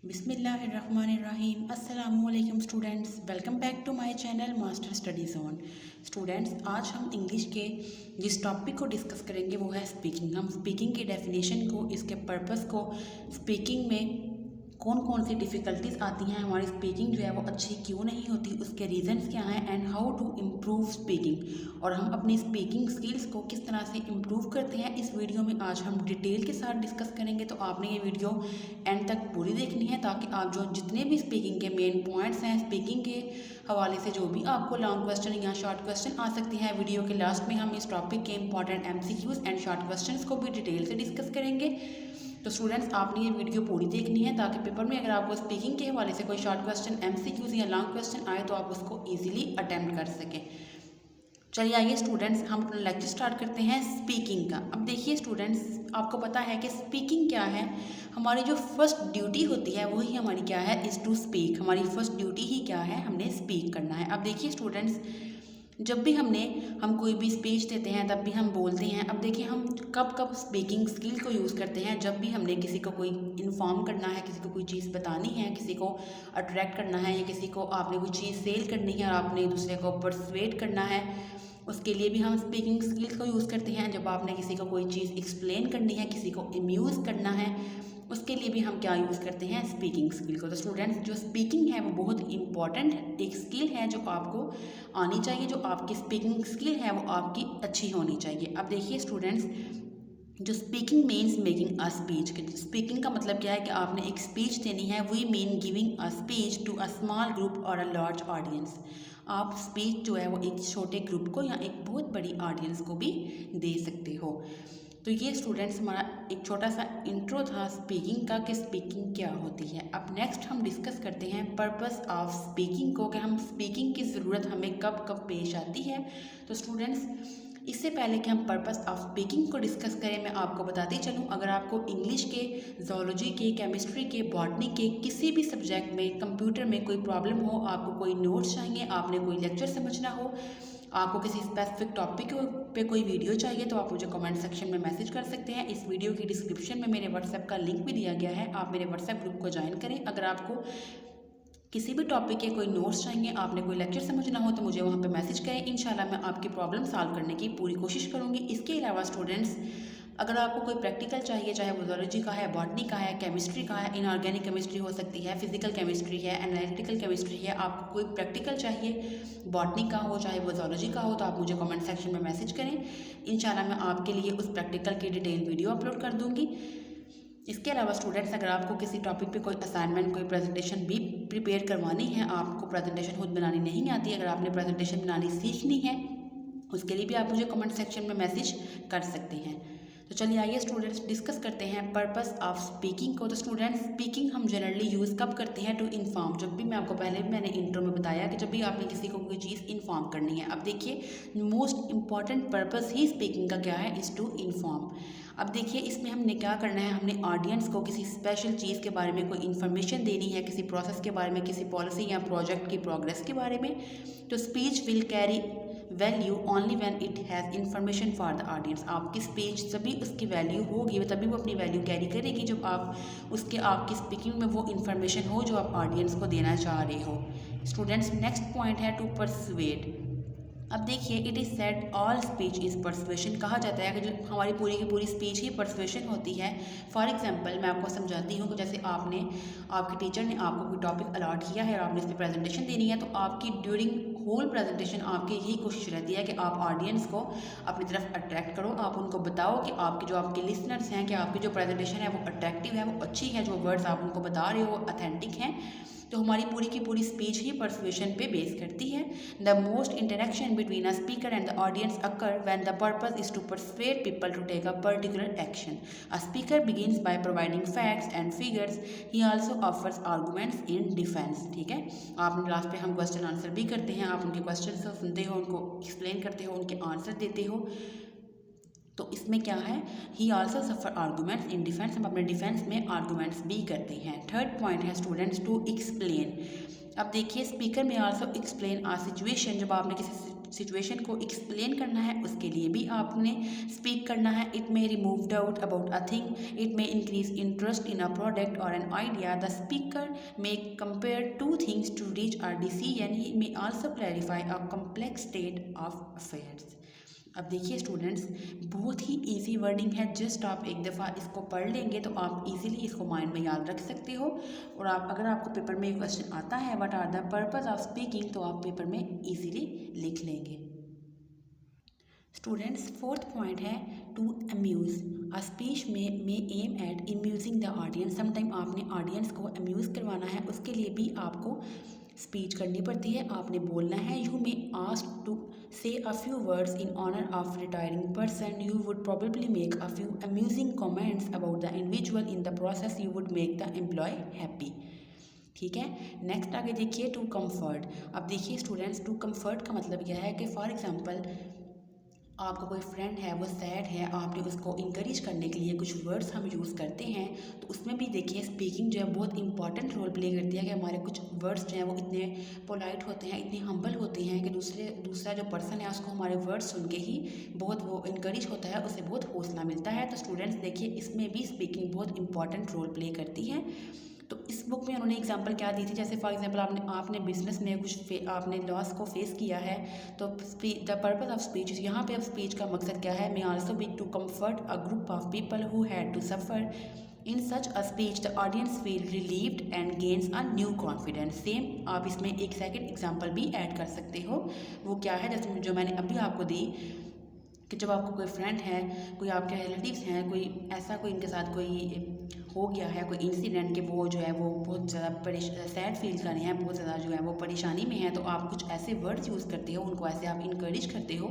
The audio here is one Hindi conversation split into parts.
बिस्मिल्लाहिर्रहमानिर्रहीम। अस्सलामुअलैकुम students, welcome back to my channel master study zone. Students, आज हम इंग्लिश के जिस टॉपिक को डिस्कस करेंगे वो है स्पीकिंग। हम स्पीकिंग की डेफिनेशन को, इसके पर्पस को, स्पीकिंग में कौन कौन सी डिफ़िकल्टीज आती हैं, हमारी स्पीकिंग जो है वो अच्छी क्यों नहीं होती, उसके रीज़न्स क्या हैं, and how to improve speaking, और हम अपनी स्पीकिंग स्किल्स को किस तरह से इम्प्रूव करते हैं, इस वीडियो में आज हम डिटेल के साथ डिस्कस करेंगे। तो आपने ये वीडियो एंड तक पूरी देखनी है ताकि आप जो जितने भी स्पीकिंग के मेन पॉइंट्स हैं, स्पीकिंग के हवाले से जो भी आपको लॉन्ग क्वेश्चन या शॉर्ट क्वेश्चन आ सकते हैं, वीडियो के लास्ट में हम इस टॉपिक के important MCQs and short question को भी डिटेल से डिस्कस करेंगे। तो स्टूडेंट्स, आपने ये वीडियो पूरी देखनी है ताकि पेपर में अगर आपको स्पीकिंग के हवाले से कोई शॉर्ट क्वेश्चन, MCQs या लॉन्ग क्वेश्चन आए तो आप उसको ईजिली अटेम्प्ट कर सकें। चलिए आइए स्टूडेंट्स, हम अपना लेक्चर स्टार्ट करते हैं स्पीकिंग का। अब देखिए स्टूडेंट्स, आपको पता है कि स्पीकिंग क्या है। हमारी जो फर्स्ट ड्यूटी होती है वही हमारी क्या है, इज़ टू स्पीक। हमारी फर्स्ट ड्यूटी ही क्या है, हमने स्पीक करना है। अब देखिए स्टूडेंट्स, जब भी हम कोई भी स्पीच देते हैं तब भी हम बोलते हैं। अब देखिए हम कब कब स्पीकिंग स्किल को यूज़ करते हैं, जब भी हमने किसी को कोई इन्फॉर्म करना है, किसी को कोई चीज़ बतानी है, किसी को अट्रैक्ट करना है, या किसी को आपने कोई चीज़ सेल करनी है और आपने दूसरे को परसुएट करना है, उसके लिए भी हम स्पीकिंग स्किल्स को यूज़ करते हैं। जब आपने किसी को कोई चीज़ एक्सप्लेन करनी है, किसी को अम्यूज़ करना है, उसके लिए भी हम क्या यूज़ करते हैं, स्पीकिंग स्किल को। तो स्टूडेंट्स, जो स्पीकिंग है वो बहुत इंपॉर्टेंट एक स्किल है जो आपको आनी चाहिए। जो आपकी स्पीकिंग स्किल है वो आपकी अच्छी होनी चाहिए। अब देखिए स्टूडेंट्स, जो speaking means making a speech. Speaking का मतलब क्या है कि आपने एक स्पीच देनी है। We mean giving a speech to a small group और अ लार्ज ऑडियंस। आप स्पीच जो है वो एक छोटे ग्रुप को या एक बहुत बड़ी ऑडियंस को भी दे सकते हो। तो ये स्टूडेंट्स हमारा एक छोटा सा इंट्रो था स्पीकिंग का, कि स्पीकिंग क्या होती है। अब नेक्स्ट हम डिस्कस करते हैं पर्पस ऑफ स्पीकिंग को, कि हम स्पीकिंग की ज़रूरत हमें कब कब पेश आती है। तो स्टूडेंट्स, इससे पहले कि हम पर्पस ऑफ स्पीकिंग को डिस्कस करें, मैं आपको बताती चलूँ, अगर आपको इंग्लिश के, जोलॉजी के, केमिस्ट्री के, बॉटनी के किसी भी सब्जेक्ट में, कंप्यूटर में कोई प्रॉब्लम हो, आपको कोई नोट्स चाहिए, आपने कोई लेक्चर समझना हो, आपको किसी स्पेसिफिक टॉपिक पे कोई वीडियो चाहिए, तो आप मुझे कमेंट सेक्शन में मैसेज कर सकते हैं। इस वीडियो की डिस्क्रिप्शन में मेरे व्हाट्सएप का लिंक भी दिया गया है, आप मेरे व्हाट्सएप ग्रुप को ज्वाइन करें। अगर आपको किसी भी टॉपिक के कोई नोट्स चाहिए, आपने कोई लेक्चर समझना हो, तो मुझे वहाँ पे मैसेज करें। इंशाल्लाह मैं आपकी प्रॉब्लम सॉल्व करने की पूरी कोशिश करूँगी। इसके अलावा स्टूडेंट्स, अगर आपको कोई प्रैक्टिकल चाहिए, चाहे वो जोलॉजी का है, बॉटनी का है, केमिस्ट्री का है, इनऑर्गेनिक केमिस्ट्री हो सकती है, फिजिकल केमिस्ट्री है, एनालिटिकल केमिस्ट्री है, आपको कोई प्रैक्टिकल चाहिए, बॉटनी का हो चाहे वो जोलॉजी का हो, तो आप मुझे कमेंट सेक्शन में मैसेज करें। इंशाल्लाह मैं आपके लिए उस प्रैक्टिकल की डिटेल वीडियो अपलोड कर दूँगी। इसके अलावा स्टूडेंट्स, अगर आपको किसी टॉपिक पे कोई असाइनमेंट, कोई प्रेजेंटेशन भी प्रिपेयर करवानी है, आपको प्रेजेंटेशन खुद बनानी नहीं आती, अगर आपने प्रेजेंटेशन बनानी सीखनी है, उसके लिए भी आप मुझे कमेंट सेक्शन में मैसेज कर सकते हैं। तो चलिए आइए स्टूडेंट्स, डिस्कस करते हैं पर्पस ऑफ स्पीकिंग को। तो स्टूडेंट्स, स्पीकिंग हम जनरली यूज़ कब करते हैं, टू इन्फॉर्म। जब भी मैं आपको पहले भी मैंने इंट्रो में बताया कि जब भी आपने किसी को कोई चीज़ इन्फॉर्म करनी है। अब देखिए, most important purpose he speaking का क्या है, इज़ टू इन्फॉर्म। अब देखिए, इसमें हमने क्या करना है, हमने ऑडियंस को किसी स्पेशल चीज़ के बारे में कोई इन्फॉर्मेशन देनी है, किसी प्रोसेस के बारे में, किसी पॉलिसी या प्रोजेक्ट की प्रोग्रेस के बारे में। तो speech will carry value only when it has information for the audience. आपकी स्पीच तभी उसकी वैल्यू होगी, तभी वो अपनी वैल्यू कैरी करेगी जब आपकी स्पीकिंग में वो इन्फॉर्मेशन हो जो आप ऑडियंस को देना चाह रहे हो। स्टूडेंट्स, नेक्स्ट पॉइंट है टू परसुएड। अब देखिए, it is said all speech is persuasion. कहा जाता है कि जो हमारी पूरी की पूरी स्पीच ही परसुएशन होती है। फॉर एग्जांपल मैं आपको समझाती हूँ कि जैसे आपके टीचर ने आपको कोई टॉपिक अलॉट किया है और आपने इस पर प्रेजेंटेशन देनी है, तो आपकी ड्यूरिंग होल प्रेजेंटेशन आपकी यही कोशिश रहती है कि आप ऑडियंस को अपनी तरफ अट्रैक्ट करो। आप उनको बताओ कि आपके लिसनर्स हैं, कि आपकी जो प्रेजेंटेशन है वो अट्रैक्टिव है, वो अच्छी है, जो वर्ड्स आप उनको बता रहे हो वो अथेंटिक हैं। तो हमारी पूरी की पूरी स्पीच ही परसुएशन पे बेस करती है। The most interaction between a speaker and the audience occur when the purpose is to persuade people to take a particular action. A speaker begins by providing facts and figures, he also offers arguments in defence. ठीक है, आपने लास्ट पे हम क्वेश्चन आंसर भी करते हैं, आप उनके क्वेश्चन को सुनते हो, उनको एक्सप्लेन करते हो, उनके आंसर देते हो। तो इसमें क्या है, ही also suffer arguments in defence. हम अपने डिफेंस में आर्गूमेंट्स भी करते हैं। थर्ड पॉइंट है स्टूडेंट्स, टू एक्सप्लेन। अब देखिए, स्पीकर में आल्सो एक्सप्लेन आ सिचुएशन। जब आपने किसी सिचुएशन को एक्सप्लेन करना है उसके लिए भी आपने स्पीक करना है। It may remove doubt about a thing, it may increase interest in a product और an idea. The speaker may compare two things to reach a decision, he may also clarify a complex state of affairs. अब देखिए स्टूडेंट्स, बहुत ही इजी वर्डिंग है, जस्ट आप एक दफ़ा इसको पढ़ लेंगे तो आप इजीली इसको माइंड में याद रख सकते हो। और आप अगर आपको पेपर में क्वेश्चन आता है what are the purpose of speaking, तो आप पेपर में इजीली लिख लेंगे। स्टूडेंट्स, फोर्थ पॉइंट है टू अम्यूज़। अ स्पीच में aim at amusing the audience. Sometime आपने ऑडियंस को अम्यूज़ करवाना है, उसके लिए भी आपको स्पीच करनी पड़ती है, आपने बोलना है। You may ask to say a few words in honor of retiring person. You would probably make a few amusing comments about the individual. In the process you would make the employee happy। ठीक है, नेक्स्ट आगे देखिए टू कम्फर्ट। अब देखिए स्टूडेंट्स, टू कम्फर्ट का मतलब यह है कि फॉर एग्जांपल आपका कोई फ्रेंड है वो सैड है, आपने उसको इंकरेज करने के लिए कुछ वर्ड्स हम यूज़ करते हैं, तो उसमें भी देखिए स्पीकिंग जो है बहुत इंपॉर्टेंट रोल प्ले करती है कि हमारे कुछ वर्ड्स जो हैं वो इतने पोलाइट होते हैं, इतने हम्बल होते हैं कि दूसरा जो पर्सन है उसको हमारे वर्ड्स सुन के ही बहुत वो इंकरेज होता है, उसे बहुत हौसला मिलता है। तो स्टूडेंट्स देखिए इसमें भी स्पीकिंग बहुत इंपॉर्टेंट रोल प्ले करती है। तो इस बुक में उन्होंने एग्जांपल क्या दी थी, जैसे फॉर एग्जांपल आपने बिजनेस में कुछ आपने लॉस को फेस किया है, तो द पर्पस ऑफ स्पीच, यहाँ पे अब स्पीच का मकसद क्या है, may also be to comfort a group of people who had to suffer. In such a speech the audience feel relieved and gains a new confidence. Same आप इसमें एक सेकेंड एग्जाम्पल भी ऐड कर सकते हो। वो क्या है, जैसे जो मैंने अभी आपको दी कि जब आपको कोई फ्रेंड है, कोई आपके रिलेटिव्स हैं, कोई ऐसा कोई इनके साथ कोई हो गया है, कोई इंसिडेंट कि वो जो है वो बहुत ज़्यादा सैड फील कर रहे हैं, बहुत ज़्यादा जो है वो परेशानी में है, तो आप कुछ ऐसे वर्ड्स यूज़ करते हो, उनको ऐसे आप इनकरेज करते हो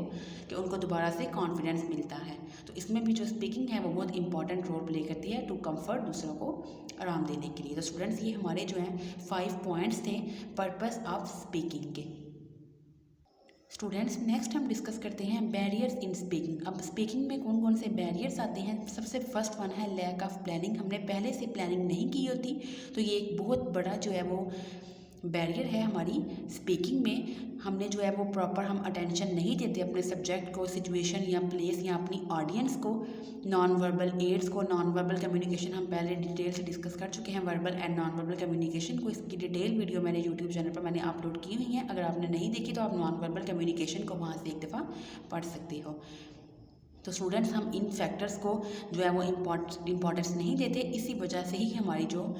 कि उनको दोबारा से कॉन्फिडेंस मिलता है। तो इसमें भी जो स्पीकिंग है वो बहुत इंपॉर्टेंट रोल प्ले करती है टू कम्फर्ट, दूसरों को आराम देने के लिए। तो स्टूडेंट्स ये हमारे जो हैं 5 पॉइंट्स थे पर्पस ऑफ स्पीकिंग के। स्टूडेंट्स, नेक्स्ट हम डिस्कस करते हैं बैरियर्स इन स्पीकिंग। अब स्पीकिंग में कौन कौन से बैरियर्स आते हैं। सबसे फर्स्ट वन है लैक ऑफ प्लानिंग। हमने पहले से प्लानिंग नहीं की होती, तो ये एक बहुत बड़ा जो है वो बैरियर है हमारी स्पीकिंग में। हमने जो है वो प्रॉपर हम अटेंशन नहीं देते अपने सब्जेक्ट को, सिचुएशन या प्लेस या अपनी ऑडियंस को, नॉन वर्बल एड्स को। नॉन वर्बल कम्युनिकेशन हम पहले डिटेल से डिस्कस कर चुके हैं, verbal and non verbal communication को। इसकी डिटेल वीडियो मैंने यूट्यूब चैनल पर मैंने अपलोड की हुई है, अगर आपने नहीं देखी तो आप नॉन वर्बल कम्युनिकेशन को वहाँ से एक दफ़ा पढ़ सकते हो। तो स्टूडेंट्स, हम इन फैक्टर्स को जो है वो इम्पॉर्टेंस नहीं देते, इसी वजह से ही हमारी जो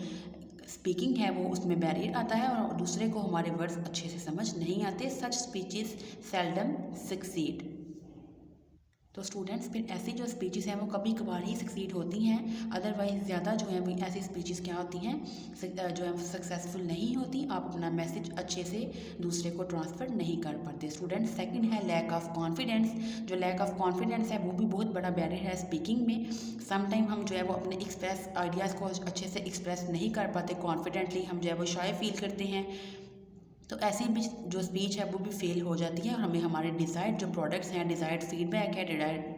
स्पीकिंग है वो उसमें बैरियर आता है और दूसरे को हमारे वर्ड्स अच्छे से समझ नहीं आते। सच स्पीचेस सेल्डम सक्सीड। तो स्टूडेंट्स फिर ऐसी जो स्पीचेस हैं वो कभी कभार ही सक्सीड होती हैं, अदरवाइज़ ज़्यादा जो है वो ऐसी स्पीचेस क्या होती हैं जो है सक्सेसफुल नहीं होती। आप अपना मैसेज अच्छे से दूसरे को ट्रांसफ़र नहीं कर पाते। स्टूडेंट्स, सेकंड है लैक ऑफ कॉन्फिडेंस। जो लैक ऑफ कॉन्फिडेंस है वो भी बहुत बड़ा बैरियर है स्पीकिंग में। समटाइम हम जो है वो अपने एक्सप्रेस आइडियाज़ को अच्छे से एक्सप्रेस नहीं कर पाते कॉन्फिडेंटली, हम जो है वो शाय फील करते हैं। तो ऐसी भी जो स्पीच है वो भी फेल हो जाती है और हमें हमारे डिज़ायर्ड जो प्रोडक्ट्स हैं, डिज़ायर्ड फीडबैक है,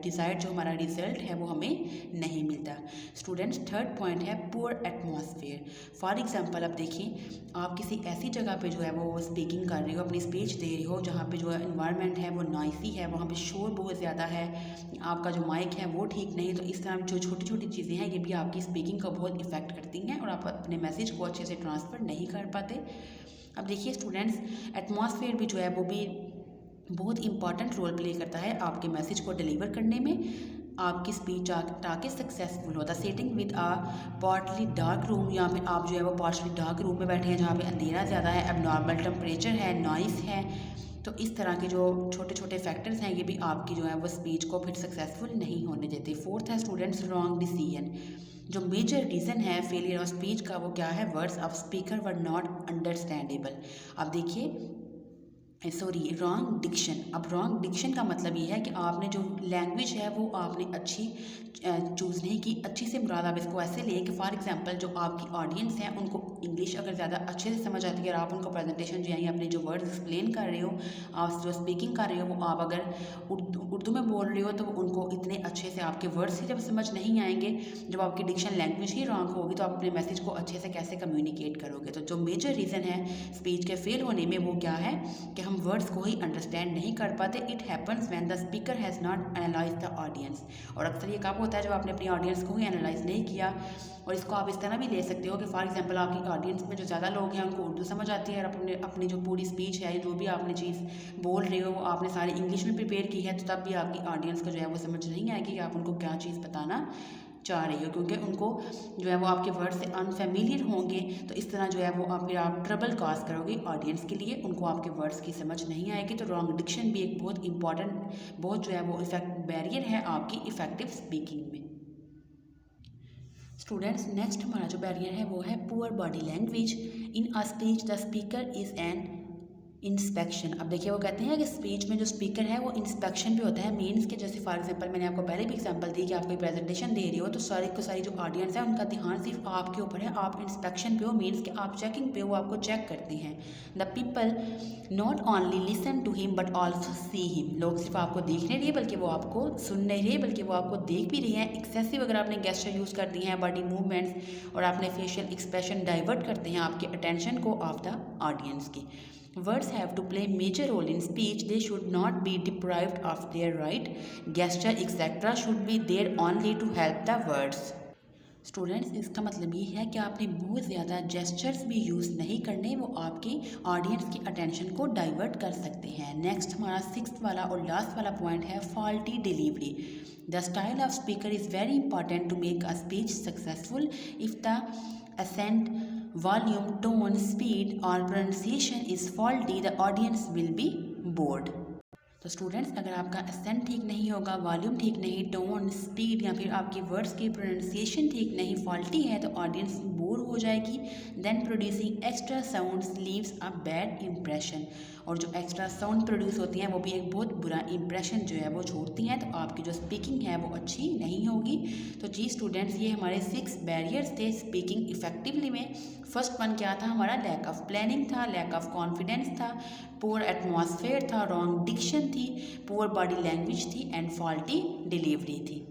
डिज़ायर्ड जो हमारा रिजल्ट है वो हमें नहीं मिलता। स्टूडेंट्स, थर्ड पॉइंट है पुअर एटमॉस्फेयर। फॉर एग्जांपल अब देखिए, आप किसी ऐसी जगह पे जो है वो स्पीकिंग कर रहे हो, अपनी स्पीच दे रहे हो, जहाँ पे जो है इन्वायरमेंट है वो नॉइसी है, वहाँ पे शोर बहुत ज़्यादा है, आपका जो माइक है वो ठीक नहीं। तो इस तरह जो छोटी छोटी चीज़ें हैं ये भी आपकी स्पीकिंग को बहुत इफ़ेक्ट करती हैं और आप अपने मैसेज को अच्छे से ट्रांसफ़र नहीं कर पाते। अब देखिए स्टूडेंट्स, एटमॉस्फेयर भी जो है वो भी बहुत इंपॉर्टेंट रोल प्ले करता है आपके मैसेज को डिलीवर करने में, आपकी स्पीच ताकि सक्सेसफुल होता। Setting with a partly dark room, यहाँ पे आप जो है वो पार्टली डार्क रूम में बैठे हैं जहाँ पे अंधेरा ज़्यादा है, एबनॉर्मल टेम्परेचर है, नॉइस है। तो इस तरह के जो छोटे छोटे फैक्टर्स हैं ये भी आपकी जो है वो स्पीच को फिर सक्सेसफुल नहीं होने देते। फोर्थ है स्टूडेंट्स रॉन्ग डिसीजन। जो मेजर रीज़न है फेलियर ऑफ स्पीच का वो क्या है, words of speaker were not understandable. अब देखिए रॉन्ग डिक्शन। अब रॉन्ग डिक्शन का मतलब ये है कि आपने जो लैंग्वेज है वो आपने अच्छी चूज़ नहीं की। अच्छी से मुराद आप इसको ऐसे लें कि फॉर एग्जांपल जो आपकी ऑडियंस है उनको इंग्लिश अगर ज़्यादा अच्छे से समझ आती है और आप उनको प्रेजेंटेशन जो है या अपने जो वर्ड्स एक्सप्लेन कर रहे हो, आप जो स्पीकिंग कर रहे हो वो आप अगर उर्दू में बोल रहे हो तो उनको इतने अच्छे से आपके वर्ड्स ही जब समझ नहीं आएंगे, जब आपकी डिक्शन लैंग्वेज ही रॉन्ग होगी तो आप अपने मैसेज को अच्छे से कैसे कम्युनिकेट करोगे। तो जो मेजर रीज़न है स्पीच के फेल होने में वो क्या है कि हम हम वर्ड्स को ही अंडरस्टैंड नहीं कर पाते। It happens when the speaker has not analyse the audience. और अक्सर ये कब होता है, जब आपने अपनी ऑडियंस को ही एनालाइज नहीं किया। और इसको आप इस तरह भी ले सकते हो कि फॉर एग्जांपल आपकी ऑडियंस में जो ज़्यादा लोग हैं उनको उर्दू समझ आती है, और अपनी जो पूरी स्पीच है, जो भी आपने चीज़ बोल रहे हो आपने सारी इंग्लिश में प्रिपेयर की है, तो तब भी आपकी ऑडियंस को जो है वो समझ नहीं आएगी कि आप उनको क्या चीज़ बताना चाह रही हो, क्योंकि उनको जो है वो आपके वर्ड से अनफेमिलियर होंगे। तो इस तरह जो है वो आप ट्रबल कॉज करोगे ऑडियंस के लिए, उनको आपके वर्ड्स की समझ नहीं आएगी। तो रॉन्ग डिक्शन भी एक बहुत इंपॉर्टेंट, बहुत जो है वो इफेक्ट बैरियर है आपकी इफेक्टिव स्पीकिंग में। स्टूडेंट्स, नेक्स्ट हमारा जो बैरियर है वो है poor body language in a speech. The speaker is an inspection. अब देखिए वो कहते हैं कि स्पीच में जो स्पीकर है वो इंस्पेक्शन पे होता है। मीन्स के जैसे फॉर एग्जांपल मैंने आपको पहले भी एग्जांपल दी कि आप कोई प्रेजेंटेशन दे रहे हो, तो सारी जो ऑडियंस है उनका ध्यान सिर्फ आपके ऊपर है, आप इंस्पेक्शन पे हो। मीन्स कि आप चेकिंग पे हो, आपको चेक करते हैं। The people not only listen to him but also see him. लोग सिर्फ आपको देख नहीं रहे बल्कि वो आपको सुन नहीं रहे, बल्कि वो आपको देख भी रहे हैं। एक्सेसिव अगर आपने गेस्चर यूज़ कर दिए हैं, बॉडी मूवमेंट्स और आपने फेशियल एक्सप्रेशन डाइवर्ट करते हैं आपके अटेंशन को ऑफ द ऑडियंस की। Words have to play major role in speech. They should not be deprived of their right. Gesture etc. should be there only to help the words. Students, इसका मतलब ये है कि आपने बहुत ज़्यादा जेस्चर्स भी यूज़ नहीं करने, वो आपकी ऑडियंस की अटेंशन को डाइवर्ट कर सकते हैं। नेक्स्ट हमारा 6th वाला और लास्ट वाला पॉइंट है faulty delivery. The style of speaker is very important to make a speech successful. If the accent, volume, tone, speed or pronunciation is faulty, the audience will be bored. तो स्टूडेंट्स, अगर आपका एसेंट ठीक नहीं होगा, वॉल्यूम ठीक नहीं, टोन, स्पीड या फिर आपके वर्ड्स की प्रोनाउंसिएशन ठीक नहीं, फॉल्टी है, तो ऑडियंस बोर हो जाएगी। Then producing extra sounds leaves a bad impression. और जो एक्स्ट्रा साउंड प्रोड्यूस होती हैं वो भी एक बहुत बुरा इम्प्रेशन जो है वो छोड़ती हैं, तो आपकी जो स्पीकिंग है वो अच्छी नहीं होगी। तो जी स्टूडेंट्स, ये हमारे 6 बैरियर्स थे स्पीकिंग इफेक्टिवली में। फर्स्ट वन क्या था हमारा? लैक ऑफ प्लानिंग था, लैक ऑफ कॉन्फिडेंस था, पुअर एटमॉस्फेयर था, रॉन्ग डिक्शन थी, पुअर बॉडी लैंग्वेज थी एंड फॉल्टी डिलीवरी थी।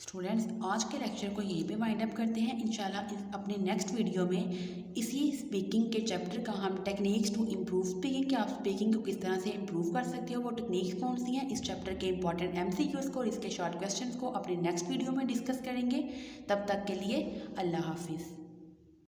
स्टूडेंट्स, आज के लेक्चर को यहीं पे वाइंड अप करते हैं। इंशाल्लाह अपने नेक्स्ट वीडियो में इसी स्पीकिंग के चैप्टर का हम टेक्निक्स टू इम्प्रूव स्पीकिंग, कि आप स्पीकिंग को किस तरह से इम्प्रूव कर सकते हो, वो टेक्निक्स कौन सी हैं, इस चैप्टर के इंपॉर्टेंट MCQs को और इसके शॉर्ट क्वेश्चंस को अपने नेक्स्ट वीडियो में डिस्कस करेंगे। तब तक के लिए अल्लाह हाफिज़।